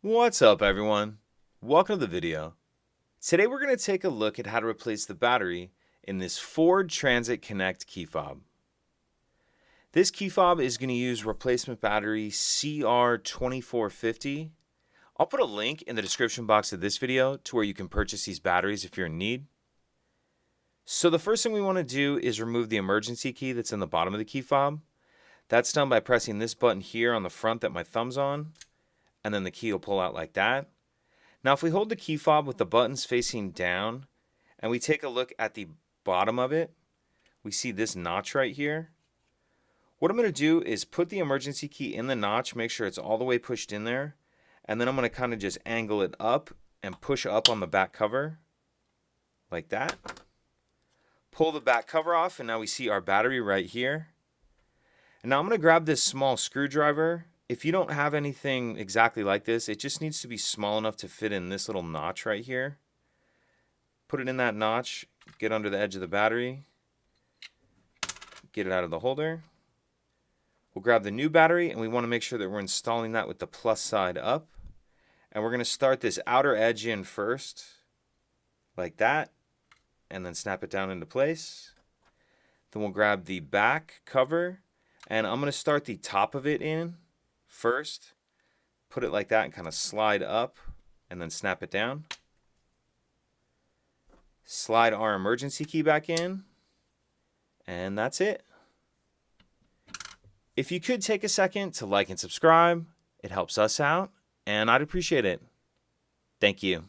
What's up, everyone? Welcome to the video. Today we're going to take a look at how to replace the battery in this Ford Transit Connect key fob. This key fob is going to use replacement battery CR2450. I'll put a link in the description box of this video to where you can purchase these batteries if you're in need. So the first thing we want to do is remove the emergency key that's in the bottom of the key fob. That's done by pressing this button here on the front that my thumb's on, and then the key will pull out like that. Now, if we hold the key fob with the buttons facing down and we take a look at the bottom of it, we see this notch right here. What I'm going to do is put the emergency key in the notch, make sure it's all the way pushed in there, and then I'm going to kind of just angle it up and push up on the back cover like that. Pull the back cover off, and now we see our battery right here. And now I'm going to grab this small screwdriver. If you don't have anything exactly like this, it just needs to be small enough to fit in this little notch right here. Put it in that notch, get under the edge of the battery, get it out of the holder. We'll grab the new battery, and we want to make sure that we're installing that with the plus side up. And we're going to start this outer edge in first, like that, and then snap it down into place. Then we'll grab the back cover, and I'm going to start the top of it in first, put it like that and kind of slide up and then snap it down. Slide our emergency key back in, and that's it. If you could take a second to like and subscribe, it helps us out, and I'd appreciate it. Thank you.